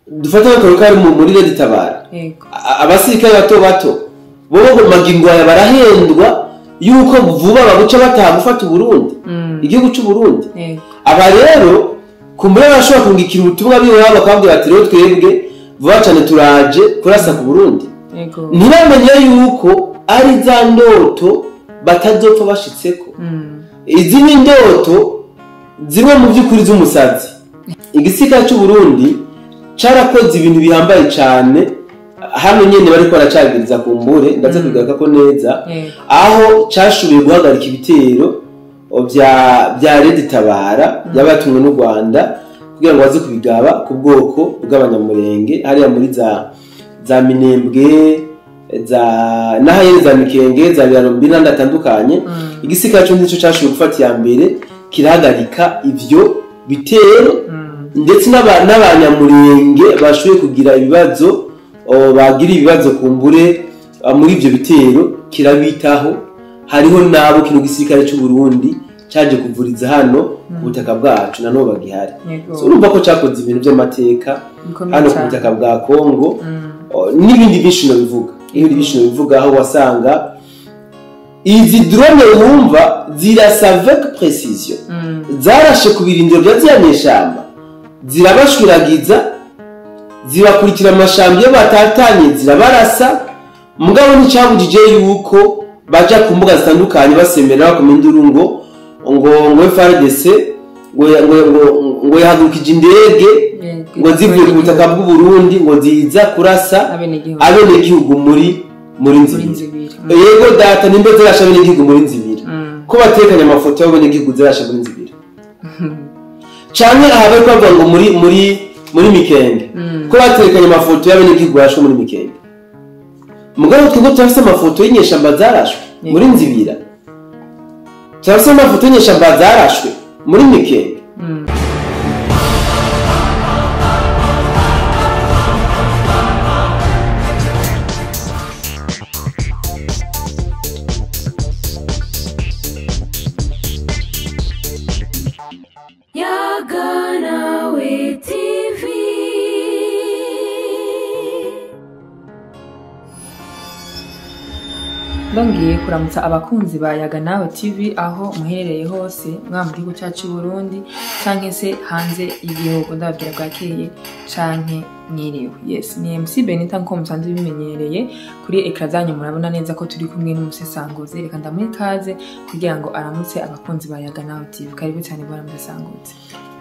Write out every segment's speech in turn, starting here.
dufata ko kari muri Red Tabara abasirikare bato bo magingo ya barahendwa yuko vuba babuca batagufata Burundi igihugu cy'u Burundi aba rero kumbere bashobora kungikira ubutumwa biwe bakabwira ati rero twebwe vuba cyane turaje kurasa ku Burundi ntibamenye yuko ari za ndoto batazopfa bashitseko izi ni ndoto zimwe mu by'ukuri z'umusazi igisika cy'u Burundi carakoze ibintu bihambaye cyane hano nyene bari ko aracagiriza kumbure ndaza kwigaruka ko neza aho cashubiye guhagarika ibitero bya Red Tabara yabatumwe n'u Rwanda kugira ngo baze kubigaba ku bwoko bw'abanyamurenge hariya muri za Minembwe nahaye za Mikenge za Birarombi n'andatandukanye igisika cyo ndico cashubiye gufata ya mbere kirahagarika ivyo bitero ndetse n'abanyamurenge bashoboye kugira ibibazo bagira ibibazo kumbure muri ivyo bitero kirabitaho hariho nabo kino gisirikare cy'u Burundi cyaje kuvuriza hano ku butaka bwacu nano bagihari so urumva ko cyakoze ibintu by'amateka hano ku butaka bwa Kongo n'ibindi bishino bivuga aho wasanga izi drone wumva zirasa avec précision zarashe ku birindiro by'anyeshamba zirabashwiragiza zibakurikira amashamba yo batatanye zirabarasa mugabo nticyabujije yuko baja ku mbuga zitandukanye basemera bakomendura ngo FARDC ngo yahagurukije indege ngo zivuye ku butaka bw'u Burundi ngo ziza kurasa abenegihugu muri Nzibira yego data nimbe zirasha abenegihugu muri Nzibira ko batekanya amafoto y'abenegihugu zirasha muri Nzibira cyane ahabe kwavuga ngo muri Mikenge ko batekanya amafoto y'abenegihugu barashwe muri Mikenge mugabo twego twafise amafoto y'inyeshamba zarashwe muri Nzibira twafise amafoto y'inyeshamba zarashwe muri Mikenge Ndongiye kuramutsa abakunzi ba Yaga Nawe TV aho muherereye hose mwamwe gihugu cyacu Burundi canke se hanze y'igihugu ndababwira bwakeye canke mwiriwe. Yes, ni MC Benita nko musanzwe bimenyereye kuri ekra zanyu murabona neza ko turi kumwe n'umusesanguzi reka ndamuhe kaze kugira ngo aramutse abakunzi ba Yaga Nawe TV. Karibu cyane bwana musesanguzi.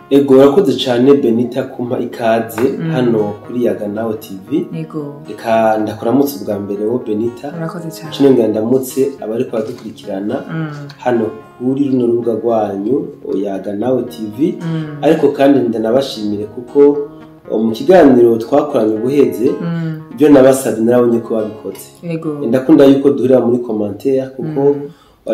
Ego urakoze cyane Benita kumpa ikaze hano kuri Yaga Nawe TV. Ego. Reka ndakuramutse bwa mbere wo Benita. Urakoze cyane. Cyo ndamutse abari kwadukurikirana hano kuri runo rubuga rwanyu Yaga Nawe TV. Ariko kandi ndanabashimire kuko mu kiganiro twakoranye ubuheze byo nabasabye narabonye ko babikoze. Ego. Ndakunda yuko duhurira muri commentaire kuko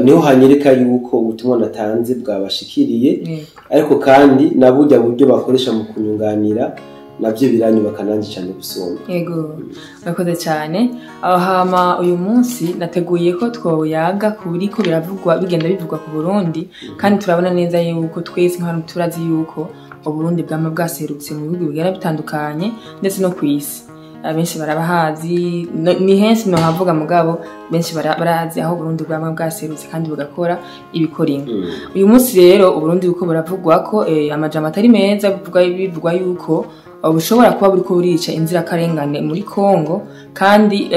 niho hanyereka yuko ubutumwa natanze bwabashikiriye ariko kandi nabujya buryo bakoresha mu kunyunganira nabyo biranyubaka nanjye cyane gusumba. Yego urakoze cyane aho hama uyu munsi nateguye ko twoyaga kuri ko biravugwa bigenda bivugwa ku Burundi kandi turabona neza yuko twese nk'abantu turazi yuko Uburundi bwama bwaserutse mu bihugu bigera bitandukanye ndetse no kwisi. Abenshi barabahazi ni henshi no havuga mugabo benshi barazi aho Burundi bwama bwaserutse kandi bugakora ibikoringa. Uyu munsi rero Uburundi uko buravugwa ko amajambo atari meza bivugwa yuko bushobora kuba buriko burica inzira karengane muri Kongo kandi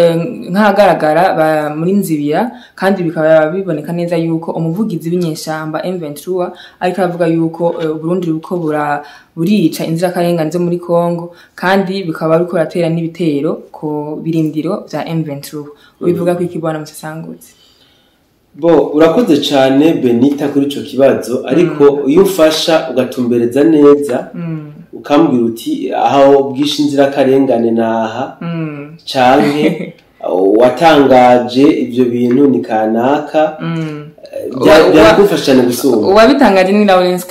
nkagaragara muri Nzibira kandi bikaba biboneka neza yuko umuvugizi w'inyeshamba M23 ariko avuga yuko Burundi uko burica inzira karengane zo muri Kongo kandi bikaba buriko ratera n'ibitero ko birindiro bya M23 ubivuga ko ikibona musesanguzi. Bo urakoze cyane Benita kuri ico kibazo ariko iyo ufasha ugatumbereza neza ukambwira uti aho bwisha inzira karengane naha canke watangaje ivyo bintu ni kanaka byagufashane gusumba. Wabitangaje ni Lawrence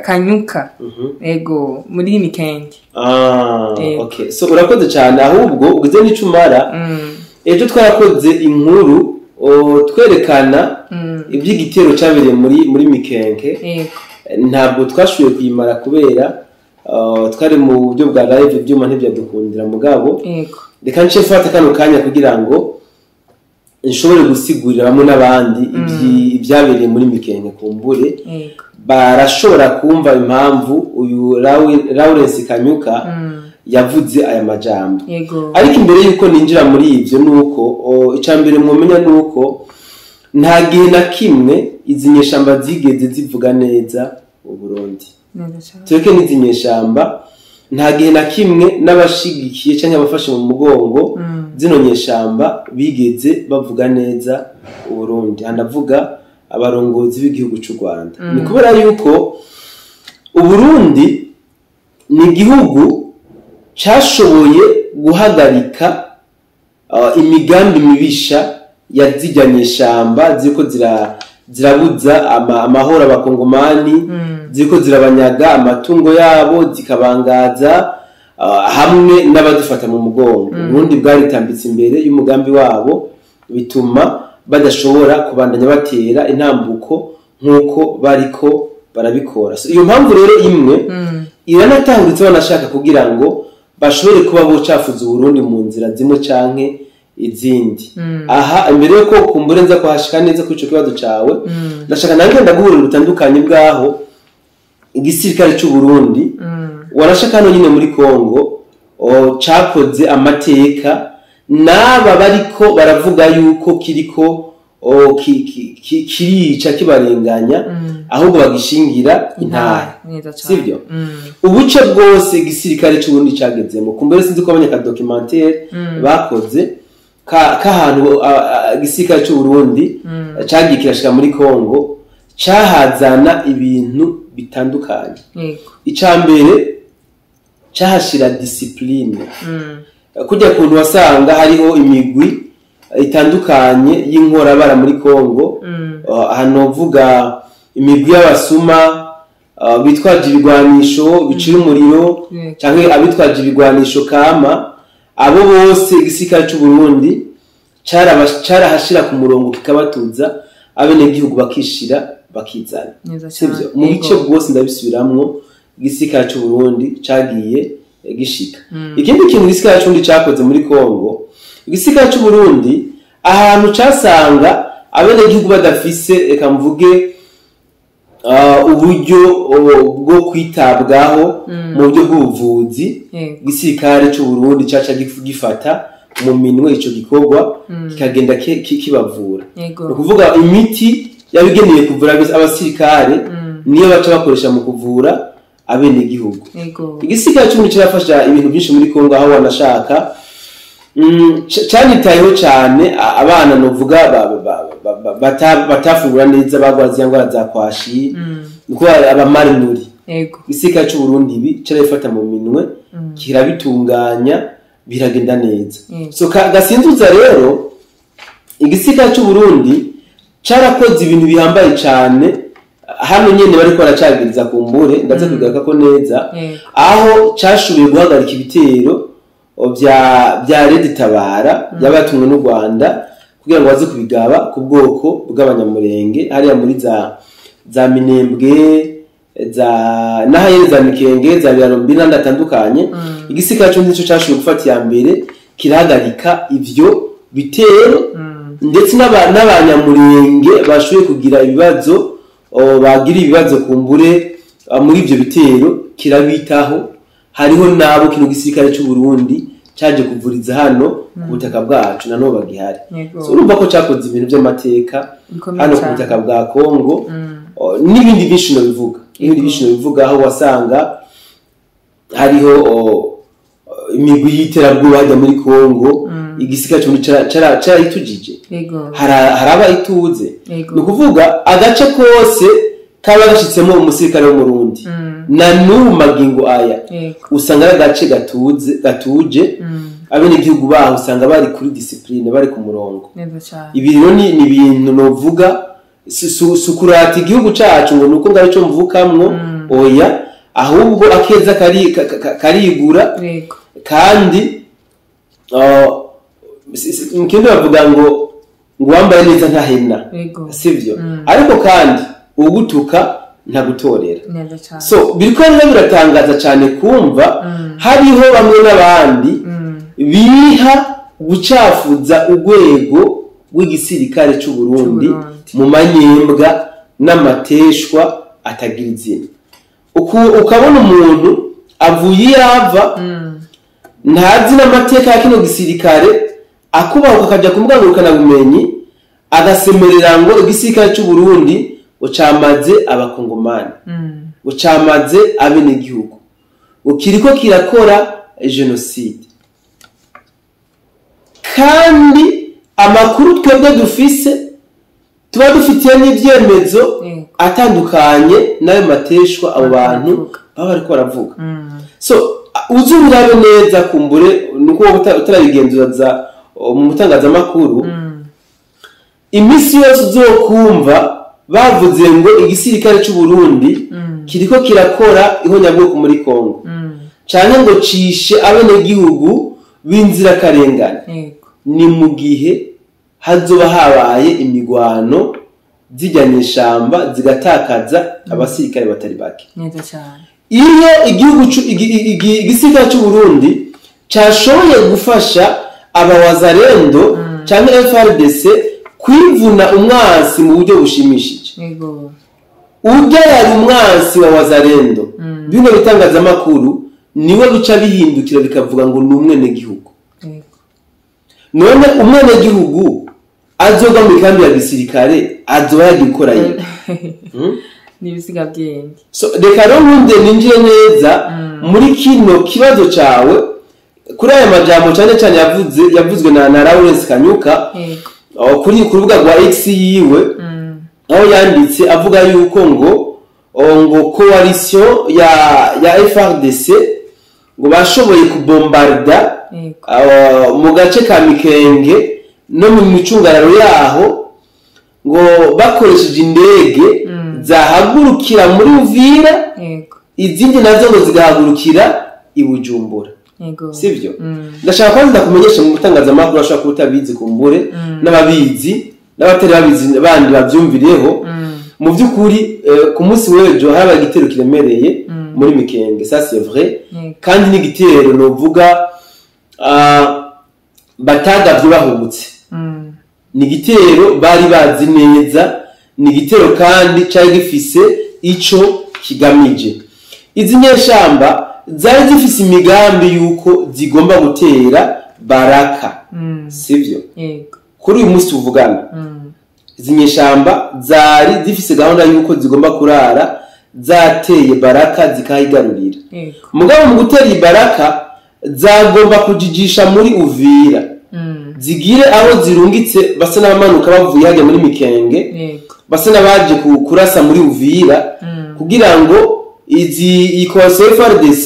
Kanyuka ego muri Mikenge. Okay, so urakoze cyane ahubwo ugize n'icumara ejo twarakoze inkuru twerekana iby'igitero cyabereye muri Mikenge ntabwo twashuye kuyimara kubera twari mu buryo bwa live ibyuma ntibyadukundira mugabo reka nce fata kano kanya kugira ngo nshobore gusigurira bamwe n'abandi ibyabereye muri Mikenke kumbure barashobora kumva impamvu uyu Lawrence Kanyuka yavuze aya majambo. Ariko imbere yuko ninjira muri ivyo nuko icambere mwomenya nuko nta gihe na kimwe izi nyeshamba zigeze zivuga neza u Burundi. Tweke n'izi nyeshamba nta gihe na kimwe n'abashigikiye canke abafashe mu mugongo zino nyeshamba bigeze bavuga neza u Burundi. Anavuga abarongozi b'igihugu cy'u Rwanda. Ni kubera yuko u Burundi ni igihugu cyashoboye guhagarika imigambi mibisha yazijyanye shamba ziko zirabuza amahoro abakongomani ziko zirabanyaga amatungo yabo zikabangaza hamwe n'abadufata mu mugongo. Uburundi bwaritambitse imbere y'umugambi wabo bituma badashobora kubandanya batera intambuko nkuko bariko barabikora. Iyo mpamvu rero imwe iranatangutse banashaka kugira ngo bashobore kuba bocafuza Burundi mu nzira zimwe canke izindi. Aha imbere yuko kumbure nza kuhashika neza kuri ico kibazo cawe ndashaka nange ndaguhurira ubutandukanye bwaho igisirikare cy'u Burundi warashaka no nyine muri Kongo cakoze amateka naba bariko baravuga yuko kiriko kirica kibarenganya ahubwo bagishingira intara sivyo. Ubuce bwose igisirikare cy'u Burundi cagezemo kumbere sinzi ko abanyaka documentaire bakoze kahantu igisirikare cy'u Burundi cagiye kirashika muri Kongo cahazana ibintu bitandukanye. Icambere cahashira discipline kujya kuntu wasanga hariho imigwi itandukanye y'inkora bara muri Kongo. Hano vuga imigwi y'abasuma bitwaje ibigwanisho bicira umuriro canke abitwaje ibigwanisho kama abo bose igisirikare cy'u Burundi carahashira ku murongo kikabatuza abene gihugu bakishira bakizana sivyo. Mu bice bwose ndabisubiramwo igisirikare cy'u Burundi cagiye gishika. Ikindi kintu igisirikare cy'u Burundi cakoze muri Kongo, igisirikare cy'u Burundi ahantu casanga abene gihugu badafise eka mvuge uburyo bwo kwitabwaho mu buryo bw'ubuvuzi, igisirikare cy'u Burundi caca gifata mu minwe ico gikorwa kikagenda kibavura. No kuvuga imiti yabigeneye kuvura abasirikare niyo baca bakoresha mu kuvura abene gihugu. Igisirikare cy'u Burundi kirafasha ibintu byinshi muri Kongo aho wanashaka cyanyitayeho cyane abana novuga batafungura neza bagwaza ingwara za kwashi niko abamarinuri. Igisirikare cy'u Burundi ibi cyarafata mu minwe kirabitunganya biragenda neza. So gasinzuza rero igisirikare cy'u Burundi cyarakoze ibintu bihambaye cyane hano nyene bariko baracagiriza kumbure ndaze kugaruka ko neza aho cyashoboye guhagarika ibitero bya Red Tabara yabatumwe n'u Rwanda kugira ngo baze kubigaba ku bwoko bw'abanyamurenge hariya muri za Minembwe n'ahayene za Mikenge za Birombi n'andatandukanye. Igisirikare cyo nico cyashoboye gufata ya mbere kirahagarika ivyo bitero ndetse n'abanyamurenge bashoboye kugira ibibazo bagira ibibazo kumbure muri ivyo bitero kirabitaho. Hariho nabo kino gisirikare cy'u Burundi cyaje kuvuriza hano ku butaka bwacu nano bagihari. So urumva ko cyakoze ibintu by'amateka hano ku butaka bwa Kongo. N'ibindi bishino bivuga aho wasanga hariho imigwi y'iterabwoba hajya muri Kongo igisirikare cy'u carayitujije haraba ituze. Ni kuvuga agace kose kaba gashitsemo umusirikare w'umurundi na n'umagingo aya usanga agace gatuje abene igihugu baho usanga bari kuri discipline bari ku murongo. Ibi rero ni ibintu novuga sukurata igihugu cacu ngo nuko ngari cyo mvukamwo oya ahubwo akeza karigura kandi mukindi bavuga ngo wambaye neza ntahena sivyo. Ariko kandi ugutuka nta gutorera. So biriko rero biratangaza cyane kumva hariho bamwe n'abandi biha gucafuza urwego rw'igisirikare cy'u Burundi mu manyembwa n'amateshwa atagira izina. Ukabona umuntu avuye yava ntazi n'amateka ya kino gisirikare akubaho akajya kumugangurukana bumenyi agasemerera ngo igisirikare cy'u Burundi ucamaze abakongomani ucamaze abene gihugu ukiriko kirakora genocide. Kandi amakuru twebwe dufise tuba dufitiye n'ibyemezo atandukanye n'ayo mateshwa abo bantu baba bariko baravuga. So uzurabe neza kumbure nuko utarabigenzura mu mutangazamakuru imisi yose uzokumva bavuze ngo igisirikare cy'u Burundi kiriko kirakora ihonyabwoko muri Kongo cyane ngo cishe abene gihugu b'inzira karengane. Ni mu gihe hazoba habaye imigwano zijyanye ishamba zigatakaza abasirikare batari bake. Neza cyane. Iyo igisirikare cy'u Burundi cyashoboye gufasha abawazarendo cyangwa FRDC kwivuna umwansi mu buryo bushimishije. Ujya yari umwansi wa wazarendo bino bitangazamakuru niwe bica bihindukira bikavuga ngo ni umwene gihugu. None umwene gihugu azoga mu kambi ya gisirikare azoba yagikora yiwe. Nibisiga byenge. So reka rero nkunde ninjire neza muri kino kibazo cawe kuri aya majambo cyane yavuzwe na Lawrence Kanyuka kuri kurubuga rwa X yiwe aho yanditse avuga yuko ngo coalition ya FRDC ngo bashoboye kubombarda mu gace ka Mikenge no mu micungararo yaho ngo bakoresheje indege zahagurukira muri Uvira izindi nazo ngo zigahagurukira i Bujumbura. Sivyo? Ndashaka kwanza kumenyesha mu mutangazamakuru ashaka kutabizi kumbure n'ababizi n'abatari babizi bandi bavyumvireho mu byukuri ku munsi w'ejo haba igitero kiremereye muri Mikenge. Ça c'est vrai. Kandi ni igitero novuga batagavye bahubutse. Ni igitero bari bazi neza, ni igitero kandi cyari gifise ico kigamije. Izi nyeshamba zari zifise imigambi yuko zigomba gutera Baraka. Sivyo? Kuri uyu munsi tuvugana izi nyeshamba zari zifise gahunda yuko zigomba kurara zateye Baraka zikayigarurira. Mugabo mu gutera Baraka zagomba kujijisha muri Uvira zigire aho zirungitse basa n'abamanuka bavuye hajya muri Mikenge basa n'abaje kurasa muri Uvira kugira ngo iyi coalition FRDC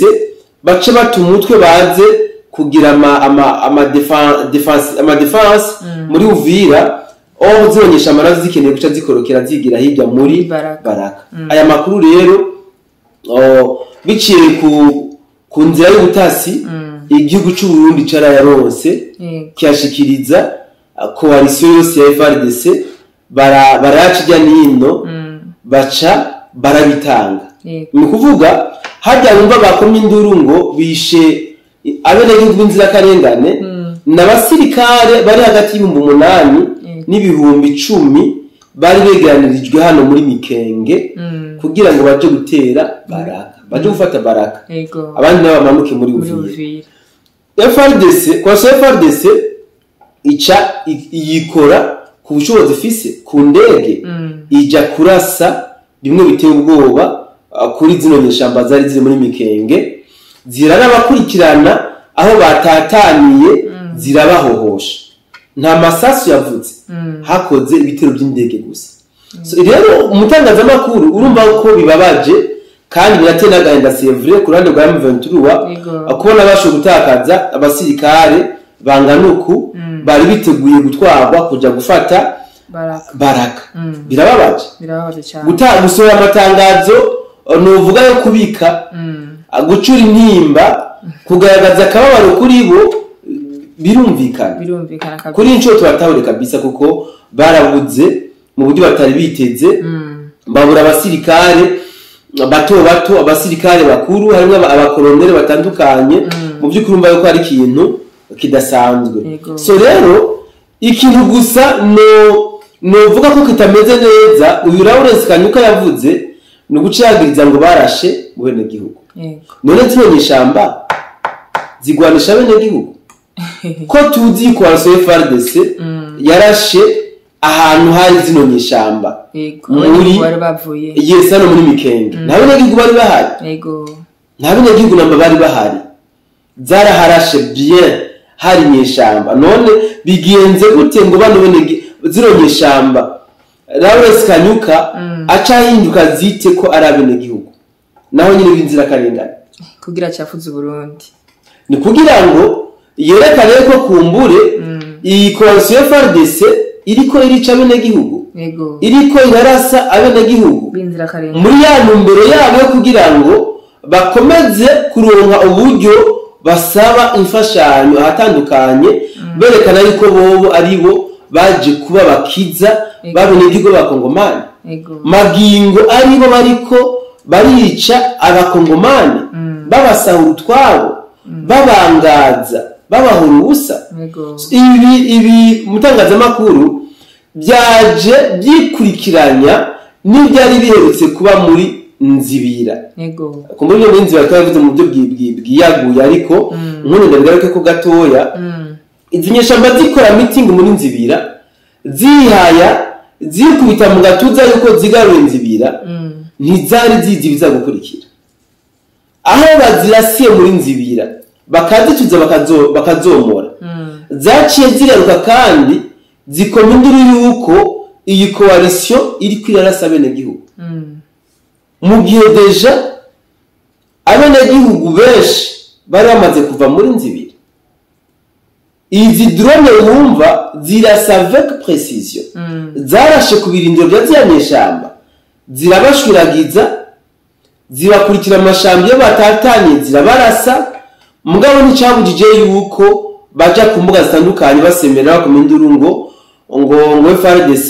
bace batumutwe baze kugira ama defense muri Uvira aho zonyesha amarazi zikeneye guca zikorokera zigira hirya muri Baraka. Aya makuru rero biciye ku nzira y'ubutasi igihugu cy'u Burundi carayaronse cyashikiriza coalition yose ya FRDC baracijya nino baca barabitanga. Ni kuvuga hajya bumva bakomye induru ngo bishe abene gihugu b'inzira karengane n'abasirikare bari hagati y'ibihumbi 8 n'ibihumbi 10 bari begeranirijwe hano muri Mikenge kugira ngo baje gutera Baraka, baje gufata Baraka, abandi nabo bamanuke muri Uvira. FRDC kwa FRDC ica yikora ku bushobozi ifise ku ndege ija kurasa bimwe biteye ubwoba kuri zino nyeshamba zari ziri muri Mikenge ziranabakurikirana aho batataniye zirabahohosha. Nta masasu yavutse hakoze ibitero by'indege gusa. So rero umutangazamakuru urumva ko bibabaje kandi biratena agahinda sevre ku ruhande rwa M23 akubona basho gutakaza abasirikare banganuku bari biteguye gutwarwa kuja gufata Baraka. Birababaje cyane. Gusora amatangazo nuvuga yo kubika gucura intimba kugaragaza akababaro kuri bo birumvikana kuri inco tubatahore kabisa kuko barabuze mu buryo batari biteze babura abasirikare bato bato abasirikare bakuru harimo abakoloneli batandukanye mu by'ukuri umva yuko ari ikintu kidasanzwe. So rero ikintu gusa novuga ko kitameze neza uyu Lawrence Kanyuka yavuze ni ugucagiriza ngo barashe mu bene gihugu. None zino nyeshamba zigwanisha bene gihugu ko tuzi ko FARDC yarashe ahantu hari zino nyeshamba muri Yes hano muri Mikenge nta bene gihugu bari bahari nta bene gihugu namba bari bahari zaraharashe bien hari nyeshamba. None bigenze gute ngo bano bene zino nyeshamba Lawrence Kanyuka aca hinduka zite ko ari abene gihugu naho nyine binzira karengane kugira cyafuze Burundi ni kugira ngo yerekane ko kumbure iyi coalition FARDC iriko irica bene gihugu iriko irarasa abene gihugu binzira karengane muri ya numbero yabo yo kugira ngo bakomeze kuronka uburyo basaba imfashanyo ahatandukanye berekana yuko bobo aribo baje kuba bakiza babene gihugu bakongomani magingo aribo bariko barica abakongomani babasahura utwabo babangaza babahura ubusa. Ibi mutangazamakuru byaje byikurikiranya n'ibyari biherutse kuba muri Nzibira ku muri iyo Nzibira twavuze mu byo bwiyaguye ariko nk'ubu ndabigaruke ko gatoya izi nyeshamba zikora meeting muri Nzibira zihaya zikubita mu gatuza yuko zigaruye Nzibira ntizari zizi bizagukurikira aho bazirasiye muri Nzibira bakazituza bakazomora zaciye ziraruka kandi zikomindira yuko iyi coalition iri kwirarasa bene gihugu mu gihe deja abene gihugu benshi bari bamaze kuva muri Nzibira. Izi drone wumva zirasa avec précision zarashe ku birindiro bya ziyanyeshamba zirabashwiragiza zibakurikira amashamba yo batatanye zirabarasa mugabo nticabujije yuko baja ku mbuga zitandukanye basemera bakomendura ngo FARDC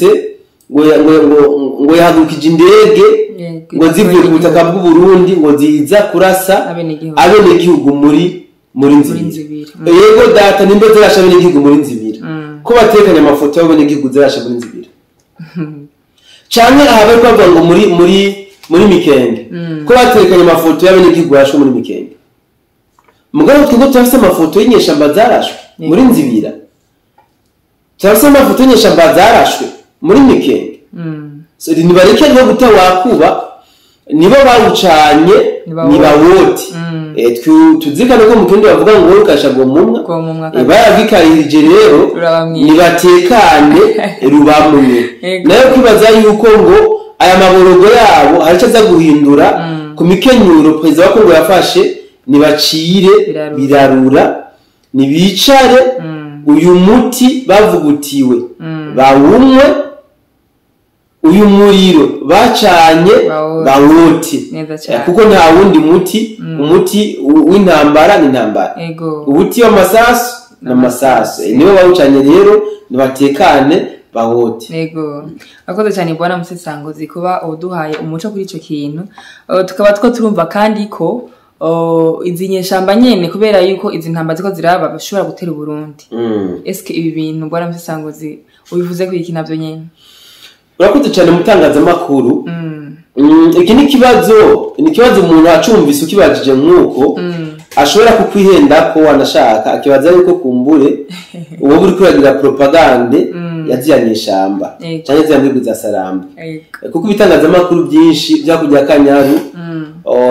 ngo yahagurukije indege ngo zivuye ku butaka bw'u Burundi ngo ziza kurasa abene gihugu muri Nzibira. Yego data nimbe zirasha abene gihugu muri Nzibira ko batekanye amafoto y'abene gihugu zirasha muri Nzibira cyane ahabe kwavuga ngo muri Mikenge ko batekanye amafoto y'abene gihugu yarashwe muri Mikenge mugabo twego twafise amafoto y'inyeshamba zarashwe muri Nzibira cyangwa amafoto y'inyeshamba zarashwe muri Mikenge so nibareke no gutawakuba nibo bawucanye nibawoti tuzikana ko mukindi bavuga ngo ukashago mumwa baravikarije rero nibatekane rubamwe nayo kwibaza yuko ngo aya maborogo yabo harica za guhindura ku mikenyuro president wa Kongo yafashe nibacire birarura nibicare uyu muti bavugutiwe bawumwe uyu muriro bacanye bawoti kuko nta wundi umuti w'intambara n'intambara ubuti w'amasasu n'amasasu nibo bawucanye rero nibatekane bawoti. Akoze cyane bwana Musesangozi kuba uduhaye umuco kuri ico kintu tukaba turumva kandi ko izi nyeshamba nyene kubera yuko izi ntamba ziko ziraba bashobora gutera Burundi. Eske ibi bintu bwana Musesangozi ubivuze ko iki navyo nyene urakoze cyane mutangazamakuru iki ni kibazo umuntu acumvise ukibajije nk'uko ashobora kukwihenda ko wanashaka akibaza yuko kumbure uwo buri kuragira propagande yaziyanyeshamba cyane ziyandibwe za Saramba kuko ibitangazamakuru byinshi byakujya Kanyaru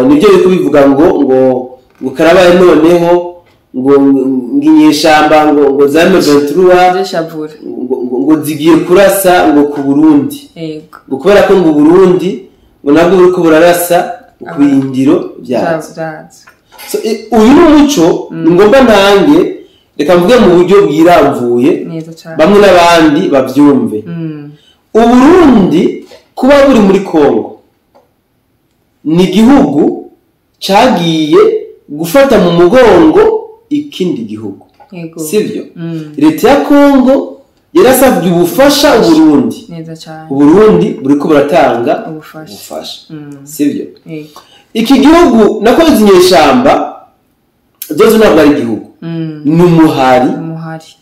nibyo biko bivuga ngo karabaye noneho ngo nginyeshamba ngo zameventura ngo zigiye kurasa ngo ku Burundi ngo kubera ko ngo Burundi ngo nabwo buri ko burarasa ku bindiro byazo. So uyu n'umuco ngomba ntange reka mvuge mu buryo bwiramvuye bamwe n'abandi bavyumve. Uburundi kuba buri muri Kongo ni igihugu cagiye gufata mu mugongo ikindi gihugu sivyo. Leta ya Kongo yarasabye ubufasha Uburundi. Neza cyane. Uburundi buriko buratanga ubufasha. Sivyo? Yego. Iki gihugu nako izinyeshamba zozo ntabwo ari igihugu. Numuhari.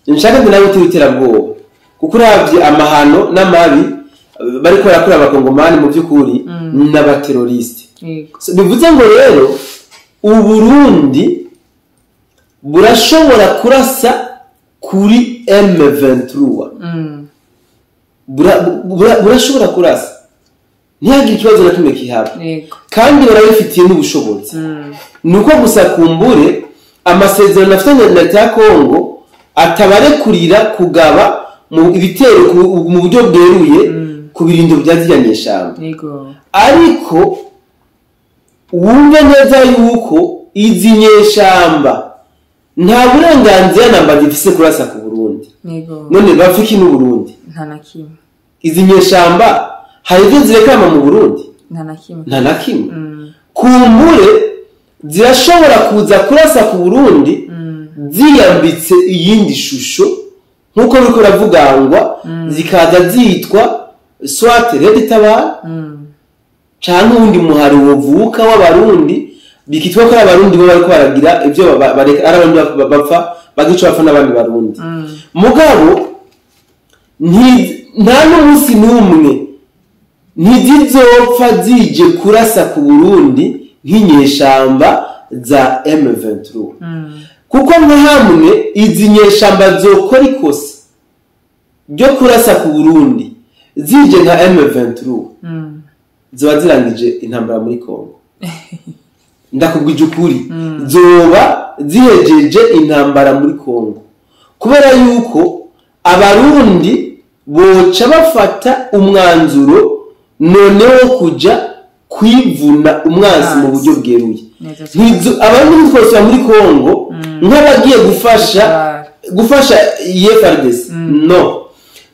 Nshaka ngo nawe utiterabwoba. Kuko uravye amahano n'amabi bariko barakora abakongomani mu by'ukuri n'abateroriste. So, bivuze ngo rero Uburundi burashobora kurasa kuri M23. Burashobora kurasa. Ntihagire ikibazo na kimwe kihaba. Kandi barabifitiye n'ubushobozi. Nuko gusa kumbure amasezerano afitanye na leta ya Kongo atabarekurira kugaba mu ibitero mu buryo bweruye ku birindo byaziranyeshamba. Ariko wumve neza yuko izi nyeshamba nta burenganzira namba zifise kurasa ku Burundi. None bafiki n'u Burundi nta nakimwe. Izi nyeshamba hari ibyo zirekama mu Burundi nta nakimwe. Kumbure zirashobora kuza kurasa ku Burundi ziyambitse iyindi shusho nkuko biko ravugangwa zikaza zitwa soit Red Tabara cyangwa undi muhari wovuka w'abarundi bikitwa ko abarundi bo bariko baragira ibyo bareka arabantu bapfa bagico bapfa n'abandi barundi. Mugabo nta n'umunsi n'umwe ntizizopfa zije kurasa ku Burundi nk'inyeshamba za M23. Kuko nka hamwe izi nyeshamba zokora ikosa ryo kurasa ku Burundi zije nka M23 zoba zirangije intambara muri Kongo. Ndakubwije ukuri zoba zihejeje intambara muri Kongo kubera yuko abarundi boca bafata umwanzuro noneho kuja kwivuna umwanzi mu buryo bweruye. Abandi twose muri Kongo nk'abagiye gufasha FARDC no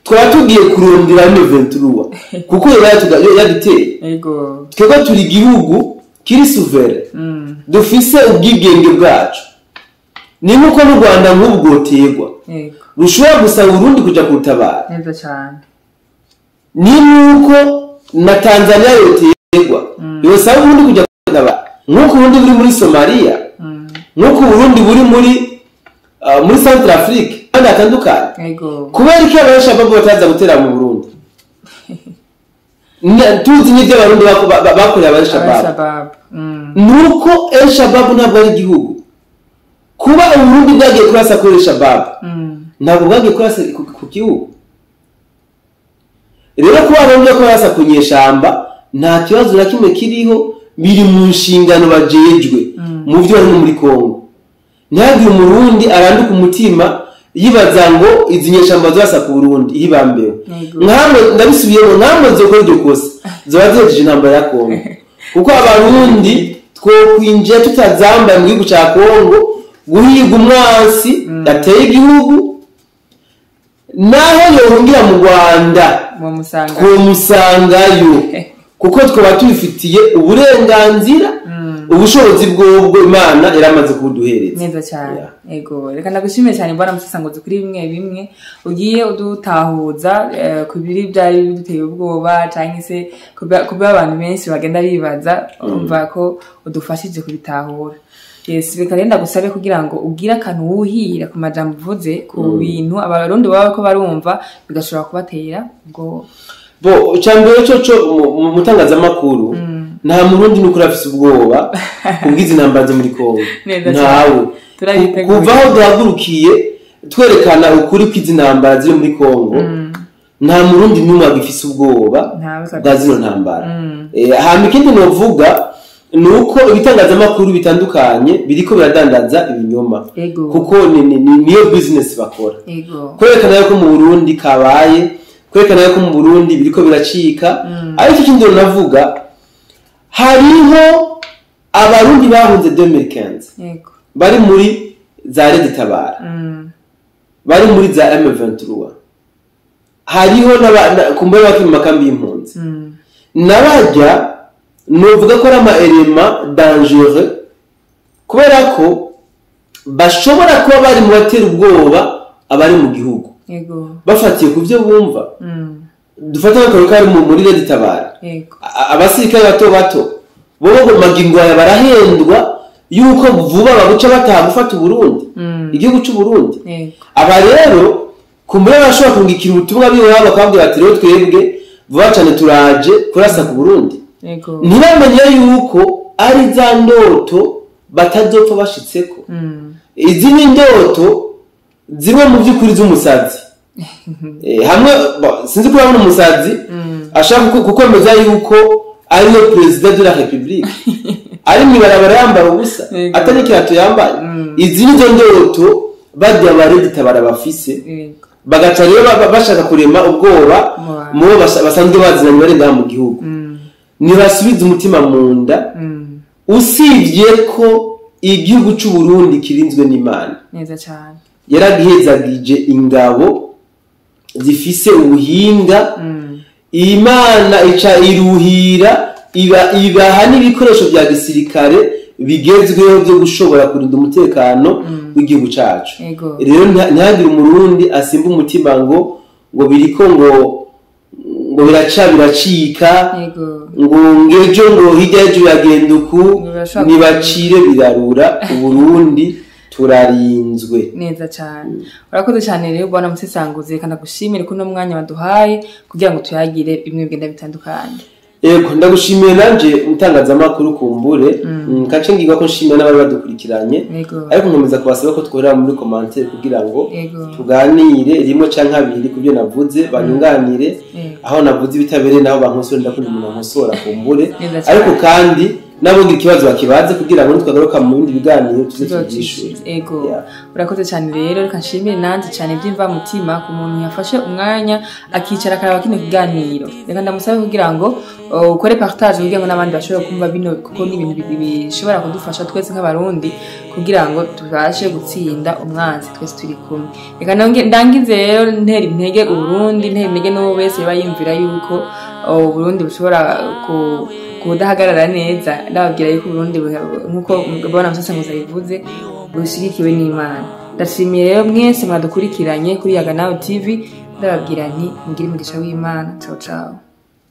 twatugiye kurondera M23 kuko yaduteye. Twego turi igihugu kiri souverain dufise ubwigenge bwacu. Ni nkuko n'u Rwanda nk'ubwotegwa rushobora gusaba Burundi kuja kutabara. Neza cyane. Ni nkuko na Tanzania yotegwa yosaba Burundi kuja kutabara. Nkuko Burundi buri muri Somalia, nkuko Burundi buri muri Central Africa kandi atandukanye. Kubera iki abashababu bataza gutera mu Burundi? Tuzi n'ibyo abarundi bakorera abashababu. Nuko El-Shabaab ntabwo ari igihugu. Kuba Burundi bwagiye kurasa kuri El-Shabaab ntabwo bwagiye kurasa ku gihugu. Rero kuba abarundi kurasa ku nyeshamba nta kibazo na kimwe kiriho, biri mu nshingano bajejwe mu byo bari muri Kongo. Ntihagire umurundi aranduka umutima yibaza ngo izi nyeshamba zose ku Burundi hibambewe. Nkamwe ndabisubiyemo nkamwe zo kuri dokosa zoba zihejeje intambara ya Kongo. Kuko abarundi twokwinje tutazamba mu gihugu cya Kongo guhiga umwansi ateye igihugu naho yohungira mu Rwanda twomusangayo kuko twaba tubifitiye uburenganzira ubushobozi bwo Imana yaramaze kuduhereza. Neza cyane. Ego reka ndagushimiye cyane bwana Musasangozi kuri bimwe ugiye udutahuza ku biri byari biduteye ubwoba cyangwa se kuba abantu benshi bagenda bibaza umva ko udufashije kubitahura. Yes, reka renda gusabe kugira ngo ugira akantu wuhira ku majambo uvuze ku bintu abarundi baba ko barumva bigashobora kubatera ubwo cyambere cyo mutangazamakuru nta murundi nuko rafise ubwoba kubwiza intambara zo muri Kongo. Ntawe kuva aho duhagurukiye twerekana ukuri kw'izi ntambara ziri muri Kongo nta murundi numwe agifise ubwoba bwa zino ntambara. Hama ikindi novuga nuko ibitangazamakuru bitandukanye biriko biradandaza ibinyoma kuko niyo business bakora. Kwerekana yuko mu Burundi kabaye, kwerekana yuko mu Burundi biriko biracika. Ariko ikindi navuga hariho abarundi bahunze 2015 bari muri za Red Tabara bari muri za M23 hariho kumbere bakiri mu makambi y'impunzi nabajya novuga ko ari ama element dangereux kubera ko bashobora kuba bari mu batera ubwoba abari mu gihugu bafatiye ku byo bumva dufata nk'akarori kari muri Red Tabara abasirikare bato bato bo magingo aya barahendwa yuko vuba babuca bataha gufata Burundi igihugu cy'u Burundi aba rero kumbura bashobora kungikira ubutumwa biwabo bakambwira ati rero twebwe vuba cyane turaje kurasa ku Burundi ntibamenye yuko ari za ndoto batazopfa bashitseko izi ni ndoto zimwe mu by'ukuri z'umusazi hamwe sinzi ko babona umusazi ashaka gukomeza yuko ari we president de la République ari mwibarabara yambaye ubusa atari kirato yambaye izi nizo ndoto bajya Red Tabara bafise bagaca rero bashaka kurema ubwoba mu basanzwe baziranye barenga mu gihugu nibasubiza umutima mu nda usibye ko igihugu cy'u Burundi kirinzwe n'Imana neza cyane yaragihezagije ingabo zifise ubuhinga Imana ica iruhira ibaha n'ibikoresho bya gisirikare bigezweho byo gushobora kurinda umutekano w'igihugu cyacu rero ntihagire umurundi asimba umutima ngo biriko ngo biracika ngo ngejo ngo hirya y'ejo yagenda uku nibacire birarura Uburundi turarinzwe neza cyane urakoze cyane rero bwana Musesanguzi kandi gushimire ko no mwanya waduhaye kugira ngo tuyagire bimwe bigenda bitandukanye ndagushimiye nanje umutangazamakuru kumbure kace ngiga ko nshimira n'abari badukurikiranye ariko nkomeza kubasaba ko tworera muri commentaire kugira ngo tuganire rimwe canke abiri kubyo navuze banyunganire aho navuze bitabere naho bankosora ndakunda umuntu ankosora kumbure ariko kandi nabonga ikibazo bakibaze kugira ngo twagaruka mu bindi biganiro tuzigishure urakoze cyane rero reka nshimire nanze cyane byimva mutima ku muntu yafashe umwanya akicara karaba kino kiganiro reka ndamusabe kugira ngo ukore partage kugira ngo n'abandi bashobora kumva bino kuko ni ibintu bishobora kudufasha twese nk'abarundi kugira ngo tubashe gutsinda umwanzi twese turi kumwe reka ndangize rero ntera intege Uburundi ntera intege n'uwo wese bayimvira yuko Uburundi bushobora kudahagarara neza ndababwira yuko Burundi nkuko bwana Musesanguzi bivuze bushigikiwe n'Imana ndashimiye rero mwese mwadukurikiranye kuri Yaga Now TV ndababwira nti mugire umugisha w'Imana ciao ciao